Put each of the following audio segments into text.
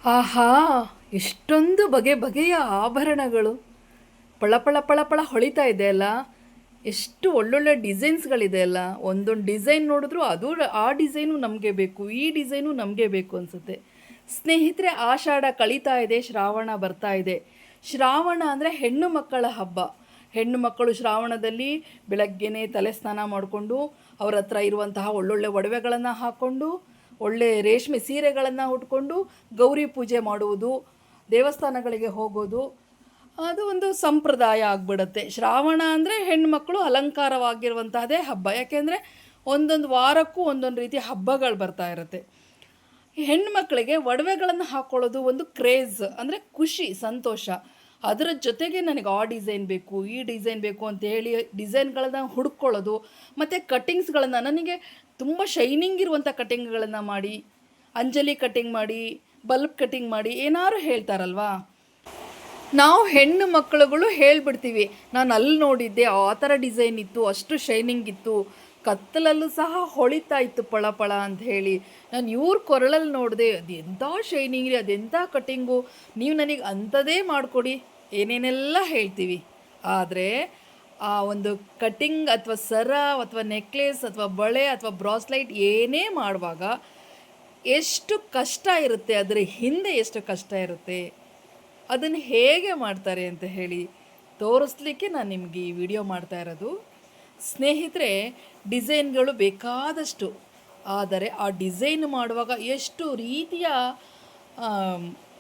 ಆಹಾ, ಎಷ್ಟೊಂದು ಬಗೆ ಬಗೆಯ ಆಭರಣಗಳು ಪಳ ಪಳ ಪಳ ಪಳ ಹೊಳಿತಾ ಇದೆ ಅಲ್ಲ. ಎಷ್ಟು ಒಳ್ಳೊಳ್ಳೆ ಡಿಸೈನ್ಸ್ಗಳಿದೆ ಅಲ್ಲ. ಒಂದೊಂದು ಡಿಸೈನ್ ನೋಡಿದ್ರು ಅದು ಆ ಡಿಸೈನು ನಮಗೆ ಬೇಕು, ಈ ಡಿಸೈನು ನಮಗೆ ಬೇಕು ಅನಿಸುತ್ತೆ. ಸ್ನೇಹಿತರೆ, ಆಷಾಢ ಕಳೀತಾ ಇದೆ, ಶ್ರಾವಣ ಬರ್ತಾ ಇದೆ. ಶ್ರಾವಣ ಅಂದರೆ ಹೆಣ್ಣು ಮಕ್ಕಳ ಹಬ್ಬ. ಹೆಣ್ಣು ಮಕ್ಕಳು ಶ್ರಾವಣದಲ್ಲಿ ಬೆಳಗ್ಗೆನೇ ತಲೆ ಸ್ನಾನ ಮಾಡಿಕೊಂಡು ಅವ್ರ ಹತ್ರ ಇರುವಂತಹ ಒಳ್ಳೊಳ್ಳೆ ಒಡವೆಗಳನ್ನು ಹಾಕ್ಕೊಂಡು ಒಳ್ಳೆ ರೇಷ್ಮೆ ಸೀರೆಗಳನ್ನು ಉಟ್ಕೊಂಡು ಗೌರಿ ಪೂಜೆ ಮಾಡುವುದು, ದೇವಸ್ಥಾನಗಳಿಗೆ ಹೋಗೋದು, ಅದು ಒಂದು ಸಂಪ್ರದಾಯ ಆಗಿಬಿಡುತ್ತೆ. ಶ್ರಾವಣ ಅಂದರೆ ಹೆಣ್ಮಕ್ಳು ಅಲಂಕಾರವಾಗಿರುವಂತಹದ್ದೇ ಹಬ್ಬ. ಯಾಕೆಂದರೆ ಒಂದೊಂದು ವಾರಕ್ಕೂ ಒಂದೊಂದು ರೀತಿಯ ಹಬ್ಬಗಳು ಬರ್ತಾ ಇರುತ್ತೆ. ಹೆಣ್ಮಕ್ಳಿಗೆ ಒಡವೆಗಳನ್ನು ಹಾಕ್ಕೊಳ್ಳೋದು ಒಂದು ಕ್ರೇಜ್, ಅಂದರೆ ಖುಷಿ, ಸಂತೋಷ. ಅದರ ಜೊತೆಗೆ ನನಗೆ ಆ ಡಿಸೈನ್ ಬೇಕು, ಈ ಡಿಸೈನ್ ಬೇಕು ಅಂತ ಹೇಳಿ ಡಿಸೈನ್ಗಳನ್ನು ಹುಡ್ಕೊಳ್ಳೋದು, ಮತ್ತು ಕಟ್ಟಿಂಗ್ಸ್ಗಳನ್ನು ನನಗೆ ತುಂಬ ಶೈನಿಂಗ್ ಇರುವಂಥ ಕಟ್ಟಿಂಗ್ಗಳನ್ನು ಮಾಡಿ, ಅಂಜಲಿ ಕಟ್ಟಿಂಗ್ ಮಾಡಿ, ಬಲ್ಬ್ ಕಟ್ಟಿಂಗ್ ಮಾಡಿ ಏನಾದ್ರು ಹೇಳ್ತಾರಲ್ವಾ. ನಾವು ಹೆಣ್ಣು ಮಕ್ಕಳುಗಳು ಹೇಳಿಬಿಡ್ತೀವಿ, ನಾನು ಅಲ್ಲಿ ನೋಡಿದ್ದೆ ಆ ಥರ ಡಿಸೈನ್ ಇತ್ತು, ಅಷ್ಟು ಶೈನಿಂಗ್ ಇತ್ತು, ಕತ್ತಲಲ್ಲೂ ಸಹ ಹೊಳಿತಾ ಇತ್ತು ಪಳ ಪಳ ಅಂತ ಹೇಳಿ. ನಾನು ಇವ್ರ ಕೊರಳಲ್ಲಿ ನೋಡಿದೆ, ಅದೆಂಥ ಶೈನಿಂಗ್ ರೀ, ಅದೆಂಥ ಕಟ್ಟಿಂಗು, ನೀವು ನನಗೆ ಅಂಥದ್ದೇ ಮಾಡಿಕೊಡಿ, ಏನೇನೆಲ್ಲ ಹೇಳ್ತೀವಿ. ಆದರೆ ಆ ಒಂದು ಕಟ್ಟಿಂಗ್ ಅಥವಾ ಸರ ಅಥವಾ ನೆಕ್ಲೆಸ್ ಅಥವಾ ಬಳೆ ಅಥವಾ ಬ್ರಾಸ್ಲೈಟ್ ಏನೇ ಮಾಡುವಾಗ ಎಷ್ಟು ಕಷ್ಟ ಇರುತ್ತೆ, ಅದರ ಹಿಂದೆ ಎಷ್ಟು ಕಷ್ಟ ಇರುತ್ತೆ, ಅದನ್ನು ಹೇಗೆ ಮಾಡ್ತಾರೆ ಅಂತ ಹೇಳಿ ತೋರಿಸ್ಲಿಕ್ಕೆ ನಾನು ನಿಮಗೆ ಈ ವಿಡಿಯೋ ಮಾಡ್ತಾ ಇರೋದು. ಸ್ನೇಹಿತರೆ, ಡಿಸೈನ್ಗಳು ಬೇಕಾದಷ್ಟು, ಆದರೆ ಆ ಡಿಸೈನ್ ಮಾಡುವಾಗ ಎಷ್ಟು ರೀತಿಯ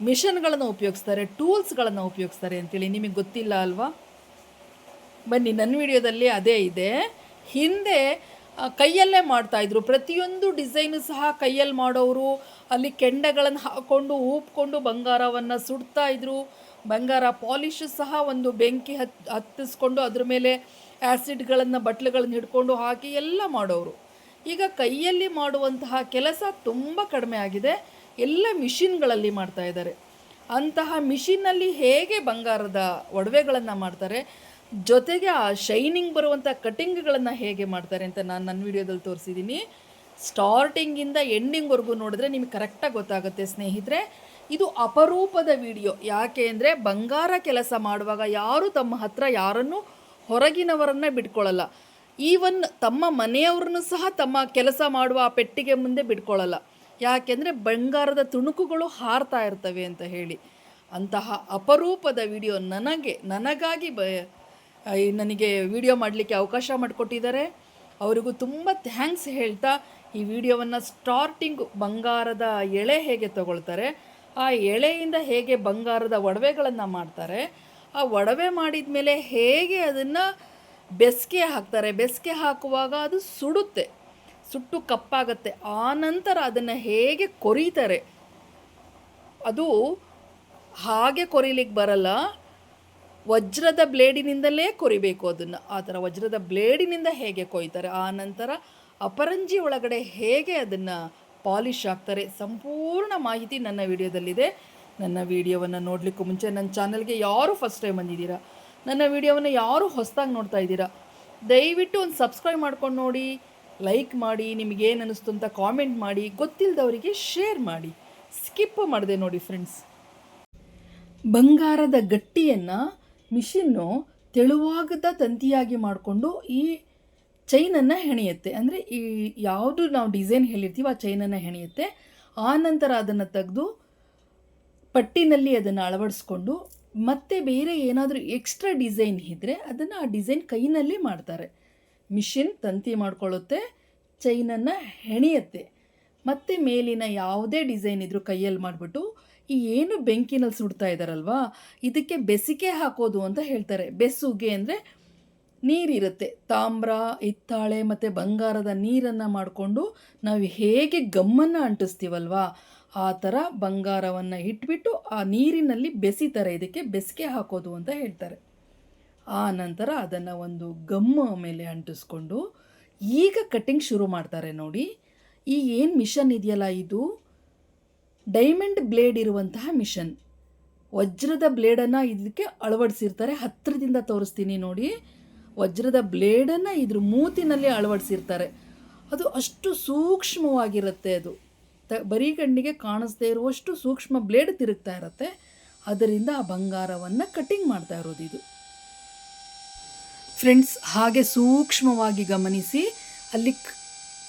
ಮಿಷನ್ಗಳನ್ನು ಉಪಯೋಗಿಸ್ತಾರೆ, ಟೂಲ್ಸ್ಗಳನ್ನು ಉಪಯೋಗಿಸ್ತಾರೆ ಅಂತೇಳಿ ನಿಮಗೆ ಗೊತ್ತಿಲ್ಲ ಅಲ್ವಾ. ಬನ್ನಿ, ನನ್ನ ವಿಡಿಯೋದಲ್ಲಿ ಅದೇ ಇದೆ. ಹಿಂದೆ ಕೈಯಲ್ಲೇ ಮಾಡ್ತಾಯಿದ್ರು, ಪ್ರತಿಯೊಂದು ಡಿಸೈನು ಸಹ ಕೈಯಲ್ಲಿ ಮಾಡೋರು. ಅಲ್ಲಿ ಕೆಂಡಗಳನ್ನು ಹಾಕ್ಕೊಂಡು ಊಪ್ಕೊಂಡು ಬಂಗಾರವನ್ನು ಸುಡ್ತಾಯಿದ್ರು. ಬಂಗಾರ ಪಾಲಿಶು ಸಹ ಒಂದು ಬೆಂಕಿ ಹತ್ತಿಸ್ಕೊಂಡು ಅದ್ರ ಮೇಲೆ ಆ್ಯಸಿಡ್ಗಳನ್ನು ಬಟ್ಲುಗಳನ್ನು ಹಿಡ್ಕೊಂಡು ಹಾಕಿ ಎಲ್ಲ ಮಾಡೋರು. ಈಗ ಕೈಯಲ್ಲಿ ಮಾಡುವಂತಹ ಕೆಲಸ ತುಂಬ ಕಡಿಮೆ ಆಗಿದೆ, ಎಲ್ಲ ಮಿಷಿನ್ಗಳಲ್ಲಿ ಮಾಡ್ತಾಯಿದ್ದಾರೆ. ಅಂತಹ ಮಿಷಿನ್ನಲ್ಲಿ ಹೇಗೆ ಬಂಗಾರದ ಒಡವೆಗಳನ್ನು ಮಾಡ್ತಾರೆ, ಜೊತೆಗೆ ಆ ಶೈನಿಂಗ್ ಬರುವಂಥ ಕಟ್ಟಿಂಗ್ಗಳನ್ನು ಹೇಗೆ ಮಾಡ್ತಾರೆ ಅಂತ ನಾನು ನನ್ನ ವಿಡಿಯೋದಲ್ಲಿ ತೋರಿಸಿದ್ದೀನಿ. ಸ್ಟಾರ್ಟಿಂಗಿಂದ ಎಂಡಿಂಗ್ವರೆಗೂ ನೋಡಿದ್ರೆ ನಿಮಗೆ ಕರೆಕ್ಟಾಗಿ ಗೊತ್ತಾಗುತ್ತೆ ಸ್ನೇಹಿತರೆ. ಇದು ಅಪರೂಪದ ವಿಡಿಯೋ. ಯಾಕೆ ಅಂದರೆ ಬಂಗಾರ ಕೆಲಸ ಮಾಡುವಾಗ ಯಾರು ತಮ್ಮ ಹತ್ರ ಯಾರನ್ನು ಹೊರಗಿನವರನ್ನು ಬಿಟ್ಕೊಳ್ಳಲ್ಲ. ಈವನ್ ತಮ್ಮ ಮನೆಯವ್ರನ್ನೂ ಸಹ ತಮ್ಮ ಕೆಲಸ ಮಾಡುವ ಆ ಪೆಟ್ಟಿಗೆ ಮುಂದೆ ಬಿಟ್ಕೊಳ್ಳಲ್ಲ. ಯಾಕೆಂದರೆ ಬಂಗಾರದ ತುಣುಕುಗಳು ಹಾರ್ತಾ ಇರ್ತವೆ ಅಂತ ಹೇಳಿ. ಅಂತಹ ಅಪರೂಪದ ವಿಡಿಯೋ ನನಗಾಗಿ ನನಗೆ ವಿಡಿಯೋ ಮಾಡಲಿಕ್ಕೆ ಅವಕಾಶ ಮಾಡಿಕೊಟ್ಟಿದ್ದಾರೆ. ಅವರಿಗೂ ತುಂಬ ಥ್ಯಾಂಕ್ಸ್ ಹೇಳ್ತಾ, ಈ ವಿಡಿಯೋವನ್ನು ಸ್ಟಾರ್ಟಿಂಗ್ ಬಂಗಾರದ ಎಳೆ ಹೇಗೆ ತಗೊಳ್ತಾರೆ, ಆ ಎಳೆಯಿಂದ ಹೇಗೆ ಬಂಗಾರದ ಒಡವೆಗಳನ್ನು ಮಾಡ್ತಾರೆ, ಆ ಒಡವೆ ಮಾಡಿದ ಮೇಲೆ ಹೇಗೆ ಅದನ್ನು ಬೆಸ್ಗೆ ಹಾಕ್ತಾರೆ, ಬೆಸ್ಗೆ ಹಾಕುವಾಗ ಅದು ಸುಡುತ್ತೆ, ಸುಟ್ಟು ಕಪ್ಪಾಗತ್ತೆ, ಆ ನಂತರ ಅದನ್ನು ಹೇಗೆ ಕೊರೀತಾರೆ, ಅದು ಹಾಗೆ ಕೊರಿಲಿಕ್ಕೆ ಬರಲ್ಲ, ವಜ್ರದ ಬ್ಲೇಡಿನಿಂದಲೇ ಕೊರಿಬೇಕು ಅದನ್ನು. ಆ ಥರ ವಜ್ರದ ಬ್ಲೇಡಿನಿಂದ ಹೇಗೆ ಕೊಯ್ತಾರೆ, ಆ ನಂತರ ಅಪರಂಜಿ ಒಳಗಡೆ ಹೇಗೆ ಅದನ್ನು ಪಾಲಿಷ್ ಆಗ್ತಾರೆ, ಸಂಪೂರ್ಣ ಮಾಹಿತಿ ನನ್ನ ವಿಡಿಯೋದಲ್ಲಿದೆ. ನನ್ನ ವಿಡಿಯೋವನ್ನು ನೋಡಲಿಕ್ಕೂ ಮುಂಚೆ ನನ್ನ ಚಾನಲ್ಗೆ ಯಾರು ಫಸ್ಟ್ ಟೈಮ್ ಬಂದಿದ್ದೀರಾ, ನನ್ನ ವಿಡಿಯೋವನ್ನು ಯಾರು ಹೊಸದಾಗಿ ನೋಡ್ತಾ ಇದ್ದೀರಾ, ದಯವಿಟ್ಟು ಒಂದು ಸಬ್ಸ್ಕ್ರೈಬ್ ಮಾಡ್ಕೊಂಡು ನೋಡಿ, ಲೈಕ್ ಮಾಡಿ, ನಿಮಗೇನು ಅನ್ನಿಸ್ತು ಅಂತ ಕಾಮೆಂಟ್ ಮಾಡಿ, ಗೊತ್ತಿಲ್ಲದವರಿಗೆ ಶೇರ್ ಮಾಡಿ, ಸ್ಕಿಪ್ ಮಾಡಿದೆ ನೋಡಿ ಫ್ರೆಂಡ್ಸ್. ಬಂಗಾರದ ಗಟ್ಟಿಯನ್ನು ಮಿಷಿನ್ನು ತೆಳುವಾಗದ ತಂತಿಯಾಗಿ ಮಾಡಿಕೊಂಡು ಈ ಚೈನನ್ನು ಹೆಣೆಯುತ್ತೆ. ಅಂದರೆ ಈ ಯಾವುದು ನಾವು ಡಿಸೈನ್ ಹೇಳಿರ್ತೀವಿ ಆ ಚೈನನ್ನು ಹೆಣೆಯುತ್ತೆ. ಆ ನಂತರ ಅದನ್ನು ತೆಗೆದು ಪಟ್ಟಿನಲ್ಲಿ ಅದನ್ನು ಅಳವಡಿಸ್ಕೊಂಡು ಮತ್ತೆ ಬೇರೆ ಏನಾದರೂ ಎಕ್ಸ್ಟ್ರಾ ಡಿಸೈನ್ ಇದ್ದರೆ ಅದನ್ನು ಆ ಡಿಸೈನ್ ಕೈನಲ್ಲಿ ಮಾಡ್ತಾರೆ. ಮಿಷಿನ್ ತಂತಿ ಮಾಡ್ಕೊಳ್ಳುತ್ತೆ, ಚೈನನ್ನು ಹೆಣೆಯುತ್ತೆ, ಮತ್ತು ಮೇಲಿನ ಯಾವುದೇ ಡಿಸೈನ್ ಇದ್ದರೂ ಕೈಯಲ್ಲಿ ಮಾಡಿಬಿಟ್ಟು ಈ ಏನು ಬೆಂಕಿನಲ್ಲಿ ಸುಡ್ತಾ ಇದ್ದಾರಲ್ವಾ, ಇದಕ್ಕೆ ಬೆಸಿಗೆ ಹಾಕೋದು ಅಂತ ಹೇಳ್ತಾರೆ. ಬೆಸುಗೆ ಅಂದರೆ ನೀರಿರುತ್ತೆ, ತಾಮ್ರ, ಹಿತ್ತಾಳೆ ಮತ್ತು ಬಂಗಾರದ ನೀರನ್ನು ಮಾಡಿಕೊಂಡು ನಾವು ಹೇಗೆ ಗಮ್ಮನ್ನು ಅಂಟಿಸ್ತೀವಲ್ವಾ, ಆ ಥರ ಬಂಗಾರವನ್ನು ಇಟ್ಬಿಟ್ಟು ಆ ನೀರಿನಲ್ಲಿ ಬೆಸಿತಾರೆ. ಇದಕ್ಕೆ ಬೆಸಿಗೆ ಹಾಕೋದು ಅಂತ ಹೇಳ್ತಾರೆ. ಆ ನಂತರ ಅದನ್ನು ಒಂದು ಗಮ್ಮ ಮೇಲೆ ಅಂಟಿಸ್ಕೊಂಡು ಈಗ ಕಟ್ಟಿಂಗ್ ಶುರು ಮಾಡ್ತಾರೆ ನೋಡಿ. ಈ ಏನು ಮಿಷನ್ ಇದೆಯಲ್ಲ, ಇದು ಡೈಮಂಡ್ ಬ್ಲೇಡ್ ಇರುವಂತಹ ಮಿಷನ್. ವಜ್ರದ ಬ್ಲೇಡನ್ನು ಇದಕ್ಕೆ ಅಳವಡಿಸಿರ್ತಾರೆ. ಹತ್ತಿರದಿಂದ ತೋರಿಸ್ತೀನಿ ನೋಡಿ. ವಜ್ರದ ಬ್ಲೇಡನ್ನು ಇದ್ರ ಮೂತಿನಲ್ಲಿ ಅಳವಡಿಸಿರ್ತಾರೆ. ಅದು ಅಷ್ಟು ಸೂಕ್ಷ್ಮವಾಗಿರುತ್ತೆ ಅದು. ಬರೀ ಕಣ್ಣಿಗೆ ಕಾಣಿಸ್ದೇ ಇರುವಷ್ಟು ಸೂಕ್ಷ್ಮ ಬ್ಲೇಡ್ ತಿರುಗ್ತಾ ಇರುತ್ತೆ. ಅದರಿಂದ ಆ ಬಂಗಾರವನ್ನು ಕಟ್ಟಿಂಗ್ ಮಾಡ್ತಾ ಇರೋದು ಇದು. ಫ್ರೆಂಡ್ಸ್, ಹಾಗೆ ಸೂಕ್ಷ್ಮವಾಗಿ ಗಮನಿಸಿ, ಅಲ್ಲಿ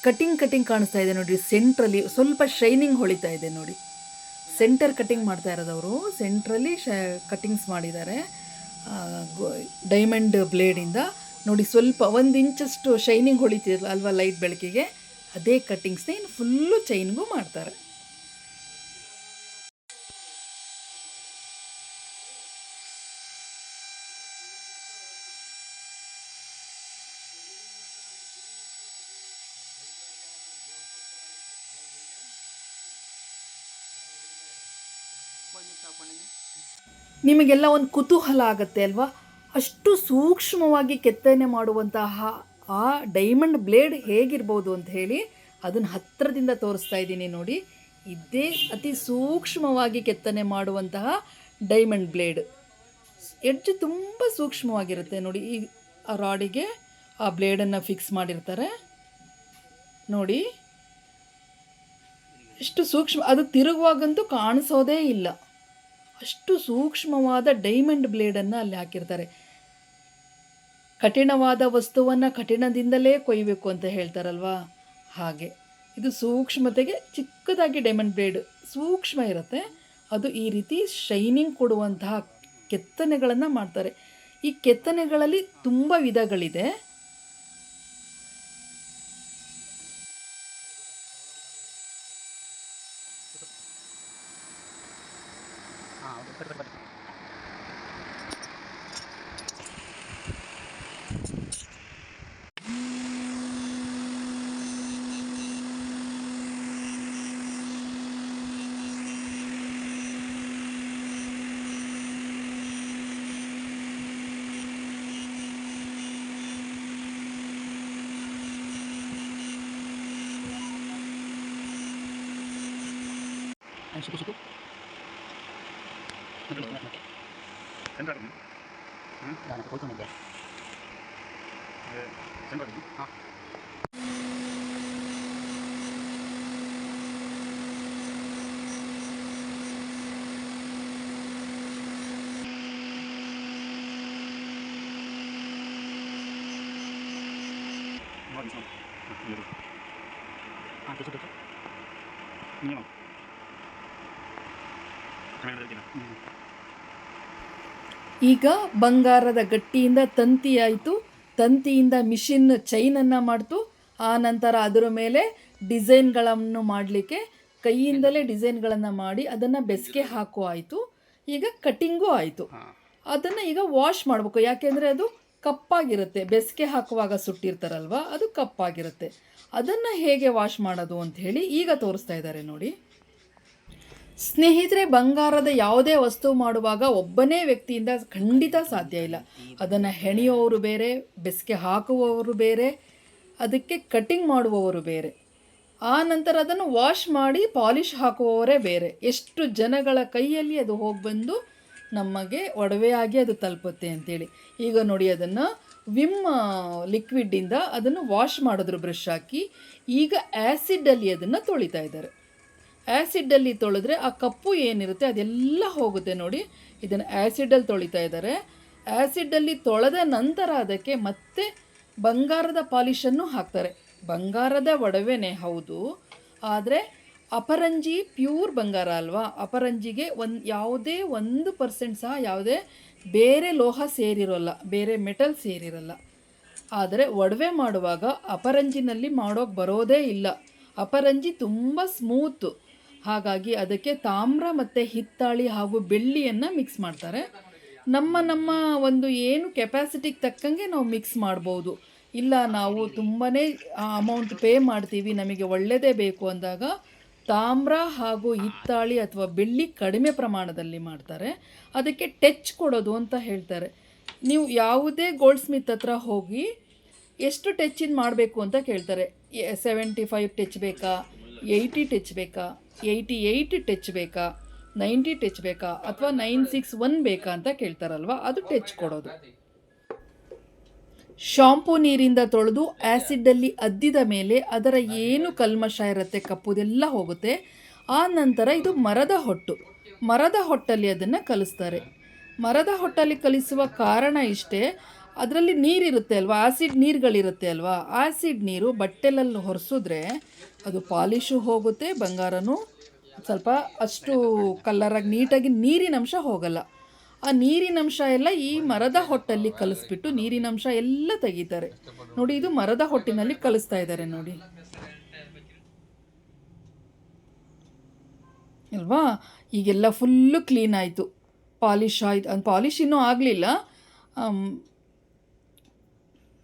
ಕಟಿಂಗ್ ಕಾಣಿಸ್ತಾ ಇದೆ ನೋಡಿ. ಸೆಂಟ್ರಲ್ಲಿ ಸ್ವಲ್ಪ ಶೈನಿಂಗ್ ಹೊಳಿತಾ ಇದೆ ನೋಡಿ. ಸೆಂಟರ್ ಕಟಿಂಗ್ ಮಾಡ್ತಾ ಇರೋದವರು ಸೆಂಟ್ರಲ್ಲಿ ಕಟಿಂಗ್ಸ್ ಮಾಡಿದ್ದಾರೆ ಡೈಮಂಡ್ ಬ್ಲೇಡಿಂದ ನೋಡಿ. ಸ್ವಲ್ಪ 1 ಇಂಚಷ್ಟು ಶೈನಿಂಗ್ ಹೊಳಿತಿರಲ್ಲ ಅಲ್ವಾ ಲೈಟ್ ಬೆಳಕಿಗೆ, ಅದೇ ಕಟ್ಟಿಂಗ್ಸ್ನ ಇನ್ನು ಫುಲ್ಲು ಚೈನ್ಗೂ ಮಾಡ್ತಾರೆ. ನಿಮಗೆಲ್ಲ ಒಂದು ಕುತೂಹಲ ಆಗುತ್ತೆ ಅಲ್ವಾ, ಅಷ್ಟು ಸೂಕ್ಷ್ಮವಾಗಿ ಕೆತ್ತನೆ ಮಾಡುವಂತಹ ಆ ಡೈಮಂಡ್ ಬ್ಲೇಡ್ ಹೇಗಿರ್ಬೋದು ಅಂತ ಹೇಳಿ ಅದನ್ನು ಹತ್ತಿರದಿಂದ ತೋರಿಸ್ತಾ ಇದ್ದೀನಿ ನೋಡಿ. ಇದೇ ಅತಿ ಸೂಕ್ಷ್ಮವಾಗಿ ಕೆತ್ತನೆ ಮಾಡುವಂತಹ ಡೈಮಂಡ್ ಬ್ಲೇಡ್. ಎಡ್ಜ್ ತುಂಬ ಸೂಕ್ಷ್ಮವಾಗಿರುತ್ತೆ ನೋಡಿ. ಈ ರಾಡಿಗೆ ಆ ಬ್ಲೇಡನ್ನು ಫಿಕ್ಸ್ ಮಾಡಿರ್ತಾರೆ ನೋಡಿ. ಎಷ್ಟು ಸೂಕ್ಷ್ಮ, ಅದು ತಿರುಗುವಾಗಂತೂ ಕಾಣಿಸೋದೇ ಇಲ್ಲ. ಅಷ್ಟು ಸೂಕ್ಷ್ಮವಾದ ಡೈಮಂಡ್ ಬ್ಲೇಡನ್ನು ಅಲ್ಲಿ ಹಾಕಿರ್ತಾರೆ. ಕಠಿಣವಾದ ವಸ್ತುವನ್ನು ಕಠಿಣದಿಂದಲೇ ಕೊಯ್ಯಬೇಕು ಅಂತ ಹೇಳ್ತಾರಲ್ವಾ, ಹಾಗೆ ಇದು ಸೂಕ್ಷ್ಮತೆಗೆ ಚಿಕ್ಕದಾಗಿ ಡೈಮಂಡ್ ಬ್ಲೇಡ್ ಸೂಕ್ಷ್ಮ ಇರುತ್ತೆ. ಅದು ಈ ರೀತಿ ಶೈನಿಂಗ್ ಕೊಡುವಂತಹ ಕೆತ್ತನೆಗಳನ್ನು ಮಾಡ್ತಾರೆ. ಈ ಕೆತ್ತನೆಗಳಲ್ಲಿ ತುಂಬ ವಿಧಗಳಿದೆ. Suku-suku. Sendal ini. Jangan aku itu nih. Sendal ini. Suku-suku. Ini mau. ಈಗ ಬಂಗಾರದ ಗಟ್ಟಿಯಿಂದ ತಂತಿ ಆಯಿತು, ತಂತಿಯಿಂದ ಮಿಷಿನ್ ಚೈನನ್ನು ಮಾಡ್ತು. ಆ ನಂತರ ಅದರ ಮೇಲೆ ಡಿಸೈನ್ಗಳನ್ನು ಮಾಡಲಿಕ್ಕೆ ಕೈಯಿಂದಲೇ ಡಿಸೈನ್ಗಳನ್ನು ಮಾಡಿ ಅದನ್ನು ಬೆಸ್ಗೆ ಹಾಕೋ ಆಯಿತು. ಈಗ ಕಟ್ಟಿಂಗೂ ಆಯಿತು. ಅದನ್ನು ಈಗ ವಾಶ್ ಮಾಡಬೇಕು, ಯಾಕೆಂದರೆ ಅದು ಕಪ್ಪಾಗಿರುತ್ತೆ. ಬೆಸ್ಗೆ ಹಾಕುವಾಗ ಸುಟ್ಟಿರ್ತಾರಲ್ವ, ಅದು ಕಪ್ಪಾಗಿರುತ್ತೆ. ಅದನ್ನು ಹೇಗೆ ವಾಶ್ ಮಾಡೋದು ಅಂತ ಹೇಳಿ ಈಗ ತೋರಿಸ್ತಾ ಇದ್ದಾರೆ ನೋಡಿ. ಸ್ನೇಹಿತರೆ, ಬಂಗಾರದ ಯಾವುದೇ ವಸ್ತು ಮಾಡುವಾಗ ಒಬ್ಬನೇ ವ್ಯಕ್ತಿಯಿಂದ ಖಂಡಿತ ಸಾಧ್ಯ ಇಲ್ಲ. ಅದನ್ನು ಹೆಣೆಯುವವರು ಬೇರೆ, ಬೆಸ್ಗೆ ಹಾಕುವವರು ಬೇರೆ, ಅದಕ್ಕೆ ಕಟ್ಟಿಂಗ್ ಮಾಡುವವರು ಬೇರೆ, ಆ ನಂತರ ಅದನ್ನು ವಾಶ್ ಮಾಡಿ ಪಾಲಿಷ್ ಹಾಕುವವರೇ ಬೇರೆ. ಎಷ್ಟು ಜನಗಳ ಕೈಯಲ್ಲಿ ಅದು ಹೋಗಿ ಬಂದು ನಮಗೆ ಒಡವೆಯಾಗಿ ಅದು ತಲುಪುತ್ತೆ ಅಂತೇಳಿ. ಈಗ ನೋಡಿ, ಅದನ್ನು ವಿಮ್ ಲಿಕ್ವಿಡ್ಡಿಂದ ಅದನ್ನು ವಾಶ್ ಮಾಡಿದ್ರು ಬ್ರಷ್ ಹಾಕಿ. ಈಗ ಆ್ಯಸಿಡಲ್ಲಿ ಅದನ್ನು ತೊಳಿತಾ ಇದ್ದಾರೆ. ಆ್ಯಸಿಡಲ್ಲಿ ತೊಳೆದ್ರೆ ಆ ಕಪ್ಪು ಏನಿರುತ್ತೆ ಅದೆಲ್ಲ ಹೋಗುತ್ತೆ ನೋಡಿ. ಇದನ್ನು ಆ್ಯಸಿಡಲ್ಲಿ ತೊಳಿತಾ ಇದ್ದಾರೆ. ಆ್ಯಸಿಡಲ್ಲಿ ತೊಳೆದ ನಂತರ ಅದಕ್ಕೆ ಮತ್ತೆ ಬಂಗಾರದ ಪಾಲಿಷನ್ನು ಹಾಕ್ತಾರೆ. ಬಂಗಾರದ ಒಡವೆನೇ ಹೌದು, ಆದರೆ ಅಪರಂಜಿ ಪ್ಯೂರ್ ಬಂಗಾರ ಅಲ್ವಾ. ಅಪರಂಜಿಗೆ ಯಾವುದೇ 1% ಸಹ ಯಾವುದೇ ಬೇರೆ ಲೋಹ ಸೇರಿರೋಲ್ಲ, ಬೇರೆ ಮೆಟಲ್ ಸೇರಿರಲ್ಲ. ಆದರೆ ಒಡವೆ ಮಾಡುವಾಗ ಅಪರಂಜಿನಲ್ಲಿ ಮಾಡೋಕ್ಕೆ ಬರೋದೇ ಇಲ್ಲ. ಅಪರಂಜಿ ತುಂಬ ಸ್ಮೂತು, ಹಾಗಾಗಿ ಅದಕ್ಕೆ ತಾಮ್ರ ಮತ್ತು ಹಿತ್ತಾಳಿ ಹಾಗೂ ಬೆಳ್ಳಿಯನ್ನು ಮಿಕ್ಸ್ ಮಾಡ್ತಾರೆ. ನಮ್ಮ ಒಂದು ಏನು ಕೆಪಾಸಿಟಿಗೆ ತಕ್ಕಂಗೆ ನಾವು ಮಿಕ್ಸ್ ಮಾಡ್ಬೋದು. ಇಲ್ಲ ನಾವು ತುಂಬಾ ಅಮೌಂಟ್ ಪೇ ಮಾಡ್ತೀವಿ, ನಮಗೆ ಒಳ್ಳೆಯದೇ ಬೇಕು ಅಂದಾಗ ತಾಮ್ರ ಹಾಗೂ ಹಿತ್ತಾಳಿ ಅಥವಾ ಬೆಳ್ಳಿ ಕಡಿಮೆ ಪ್ರಮಾಣದಲ್ಲಿ ಮಾಡ್ತಾರೆ. ಅದಕ್ಕೆ ಟಚ್ ಕೊಡೋದು ಅಂತ ಹೇಳ್ತಾರೆ. ನೀವು ಯಾವುದೇ ಗೋಲ್ಡ್ ಸ್ಮಿತ್ ಹತ್ರ ಹೋಗಿ ಎಷ್ಟು ಟಚಿಂದ ಮಾಡಬೇಕು ಅಂತ ಕೇಳ್ತಾರೆ. 75 ಟಚ್ ಬೇಕಾ, 80 ಟಚ್ ಬೇಕಾ, 88 ಟಚ್ ಬೇಕಾ, 90 ಟಚ್ ಬೇಕಾ, ಅಥವಾ 961 ಬೇಕಾ ಅಂತ ಕೇಳ್ತಾರಲ್ವ, ಅದು ಟಚ್ ಕೊಡೋದು. ಶಾಂಪೂ ನೀರಿಂದ ತೊಳೆದು ಆ್ಯಸಿಡಲ್ಲಿ ಅದ್ದಿದ ಮೇಲೆ ಅದರ ಏನು ಕಲ್ಮಶ ಇರುತ್ತೆ ಕಪ್ಪುದೆಲ್ಲ ಹೋಗುತ್ತೆ. ಆ ನಂತರ ಇದು ಮರದ ಹೊಟ್ಟಲ್ಲಿ ಅದನ್ನು ಕಲಿಸ್ತಾರೆ. ಮರದ ಹೊಟ್ಟಲ್ಲಿ ಕಲಿಸುವ ಕಾರಣ ಇಷ್ಟೇ, ಅದರಲ್ಲಿ ನೀರಿರುತ್ತೆ ಅಲ್ವಾ, ಆ್ಯಸಿಡ್ ನೀರುಗಳಿರುತ್ತೆ ಅಲ್ವಾ, ಆ್ಯಸಿಡ್ ನೀರು ಬಟ್ಟೆಲಲ್ಲಿ ಹೊರಿಸಿದ್ರೆ ಅದು ಪಾಲಿಶು ಹೋಗುತ್ತೆ, ಬಂಗಾರನೂ ಸ್ವಲ್ಪ ಅಷ್ಟು ಕಲ್ಲರಾಗಿ ನೀಟಾಗಿ ನೀರಿನಂಶ ಹೋಗಲ್ಲ. ಆ ನೀರಿನಂಶ ಎಲ್ಲ ಈ ಮರದ ಹೊಟ್ಟಲ್ಲಿ ಕಲಿಸ್ಬಿಟ್ಟು ನೀರಿನಂಶ ಎಲ್ಲ ತೆಗಿತಾರೆ. ನೋಡಿ, ಇದು ಮರದ ಹೊಟ್ಟಿನಲ್ಲಿ ಕಲಿಸ್ತಾ ಇದ್ದಾರೆ ನೋಡಿ ಅಲ್ವಾ. ಈಗೆಲ್ಲ ಫುಲ್ಲು ಕ್ಲೀನ್ ಆಯಿತು, ಪಾಲಿಶ್ ಆಯ್ತು. ಪಾಲಿಶ್ ಇನ್ನೂ ಆಗಲಿಲ್ಲ,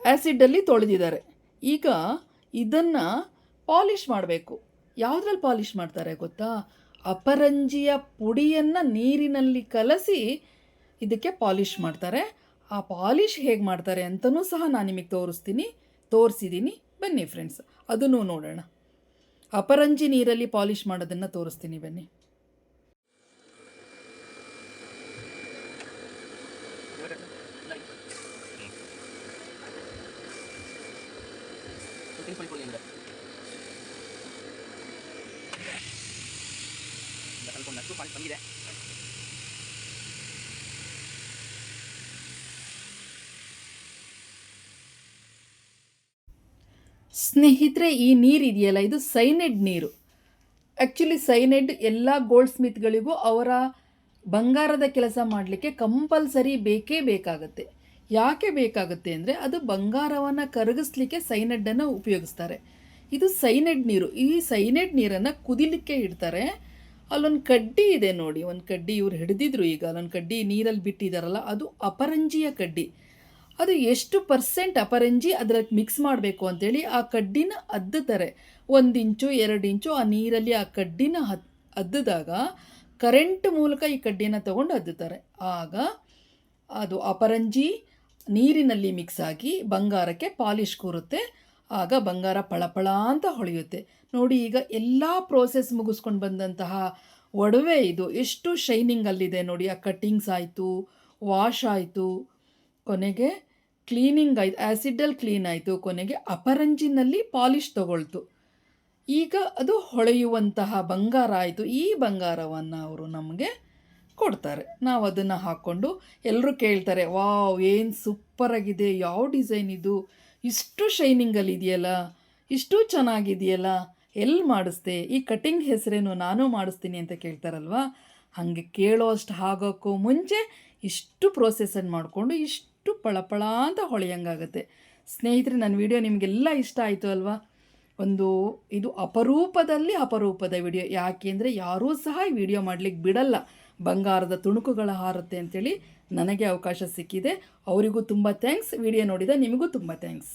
ಆ್ಯಸಿಡಲ್ಲಿ ತೊಳೆದಿದ್ದಾರೆ. ಈಗ ಇದನ್ನು ಪಾಲಿಷ್ ಮಾಡಬೇಕು. ಯಾವುದ್ರಲ್ಲಿ ಪಾಲಿಷ್ ಮಾಡ್ತಾರೆ ಗೊತ್ತಾ? ಅಪರಂಜಿಯ ಪುಡಿಯನ್ನು ನೀರಿನಲ್ಲಿ ಕಲಸಿ ಇದಕ್ಕೆ ಪಾಲಿಷ್ ಮಾಡ್ತಾರೆ. ಆ ಪಾಲಿಷ್ ಹೇಗೆ ಮಾಡ್ತಾರೆ ಅಂತಲೂ ಸಹ ನಾನು ನಿಮಗೆ ತೋರಿಸಿದ್ದೀನಿ. ಬನ್ನಿ ಫ್ರೆಂಡ್ಸ್, ಅದನ್ನು ನೋಡೋಣ. ಅಪರಂಜಿ ನೀರಲ್ಲಿ ಪಾಲಿಷ್ ಮಾಡೋದನ್ನು ತೋರಿಸ್ತೀನಿ ಬನ್ನಿ. ಸ್ನೇಹಿತರೆ, ಈ ನೀರು ಇದೆಯಲ್ಲ, ಇದು ಸೈನೆಡ್ ನೀರು. ಆ್ಯಕ್ಚುಲಿ ಸೈನೆಡ್ ಎಲ್ಲ ಗೋಲ್ಡ್ ಸ್ಮಿತ್ಗಳಿಗೂ ಅವರ ಬಂಗಾರದ ಕೆಲಸ ಮಾಡಲಿಕ್ಕೆ ಕಂಪಲ್ಸರಿ ಬೇಕಾಗುತ್ತೆ. ಯಾಕೆ ಬೇಕಾಗುತ್ತೆ ಅಂದರೆ, ಅದು ಬಂಗಾರವನ್ನು ಕರಗಿಸ್ಲಿಕ್ಕೆ ಸೈನೆಡ್ಡನ್ನು ಉಪಯೋಗಿಸ್ತಾರೆ. ಇದು ಸೈನೆಡ್ ನೀರು. ಈ ಸೈನೆಡ್ ನೀರನ್ನು ಕುದಿಲಿಕ್ಕೆ ಇಡ್ತಾರೆ. ಅಲ್ಲೊಂದು ಕಡ್ಡಿ ಇದೆ ನೋಡಿ, ಒಂದು ಕಡ್ಡಿ ಇವ್ರು ಹಿಡಿದಿದ್ರು. ಈಗ ಅಲ್ಲೊಂದು ಕಡ್ಡಿ ನೀರಲ್ಲಿ ಬಿಟ್ಟಿದ್ದಾರಲ್ಲ, ಅದು ಅಪರಂಜಿಯ ಕಡ್ಡಿ. ಅದು ಎಷ್ಟು ಪರ್ಸೆಂಟ್ ಅಪರಂಜಿ ಅದರಲ್ಲಿ ಮಿಕ್ಸ್ ಮಾಡಬೇಕು ಅಂತೇಳಿ ಆ ಕಡ್ಡಿನ ಅದ್ದುತ್ತಾರೆ. 1 ಇಂಚು 2 ಇಂಚು ಆ ನೀರಲ್ಲಿ ಆ ಕಡ್ಡಿನ ಅದ್ದಿದಾಗ ಕರೆಂಟ್ ಮೂಲಕ ಈ ಕಡ್ಡಿನ ತೊಗೊಂಡು ಅದ್ದುತ್ತಾರೆ. ಆಗ ಅದು ಅಪರಂಜಿ ನೀರಿನಲ್ಲಿ ಮಿಕ್ಸ್ ಆಗಿ ಬಂಗಾರಕ್ಕೆ ಪಾಲಿಷ್ ಕೂರುತ್ತೆ. ಆಗ ಬಂಗಾರ ಪಳಪಳ ಅಂತ ಹೊಳೆಯುತ್ತೆ ನೋಡಿ. ಈಗ ಎಲ್ಲ ಪ್ರೋಸೆಸ್ ಮುಗಿಸ್ಕೊಂಡು ಬಂದಂತಹ ಒಡವೆ ಇದು ಎಷ್ಟು ಶೈನಿಂಗಲ್ಲಿದೆ ನೋಡಿ. ಆ ಕಟ್ಟಿಂಗ್ಸ್ ಆಯಿತು, ವಾಶ್ ಆಯಿತು, ಕೊನೆಗೆ ಕ್ಲೀನಿಂಗ್ ಆಯಿತು, ಆ್ಯಸಿಡಲ್ಲಿ ಕ್ಲೀನ್ ಆಯಿತು, ಕೊನೆಗೆ ಅಪರಂಜಿನಲ್ಲಿ ಪಾಲಿಷ್ ತಗೊಳ್ತು. ಈಗ ಅದು ಹೊಳೆಯುವಂತಹ ಬಂಗಾರ ಆಯಿತು. ಈ ಬಂಗಾರವನ್ನು ಅವರು ನಮಗೆ ಕೊಡ್ತಾರೆ. ನಾವು ಅದನ್ನು ಹಾಕ್ಕೊಂಡು ಎಲ್ಲರೂ ಕೇಳ್ತಾರೆ, ವಾವ್ ಏನು ಸೂಪರಾಗಿದೆ, ಯಾವ ಡಿಸೈನ್ ಇದು, ಇಷ್ಟು ಶೈನಿಂಗಲ್ಲಿ ಇದೆಯಲ್ಲ, ಇಷ್ಟು ಚೆನ್ನಾಗಿದೆಯಲ್ಲ, ಎಲ್ಲಿ ಮಾಡಿಸ್ದೆ, ಈ ಕಟಿಂಗ್ ಹೆಸರೇನು, ನಾನು ಮಾಡಿಸ್ತೀನಿ ಅಂತ ಕೇಳ್ತಾರಲ್ವ. ಹಾಗೆ ಕೇಳೋ ಅಷ್ಟು ಆಗೋಕ್ಕೂ ಮುಂಚೆ ಇಷ್ಟು ಪ್ರೋಸೆಸನ್ನು ಮಾಡಿಕೊಂಡು ಇಷ್ಟು ಪಳಪಳ ಅಂತ ಹೊಳೆಯಂಗಾಗುತ್ತೆ. ಸ್ನೇಹಿತರೆ, ನನ್ನ ವಿಡಿಯೋ ನಿಮಗೆಲ್ಲ ಇಷ್ಟ ಆಯಿತು ಅಲ್ವಾ? ಇದು ಅಪರೂಪದ ವಿಡಿಯೋ. ಯಾಕೆಂದರೆ ಯಾರೂ ಸಹ ಈ ವಿಡಿಯೋ ಮಾಡಲಿಕ್ಕೆ ಬಿಡಲ್ಲ, ಬಂಗಾರದ ತುಣುಕುಗಳ ಹಾರುತ್ತೆ ಅಂಥೇಳಿ ನನಗೆ ಅವಕಾಶ ಸಿಕ್ಕಿದೆ. ಅವರಿಗೂ ತುಂಬ ಥ್ಯಾಂಕ್ಸ್. ವಿಡಿಯೋ ನೋಡಿದ ನಿಮಗೂ ತುಂಬ ಥ್ಯಾಂಕ್ಸ್.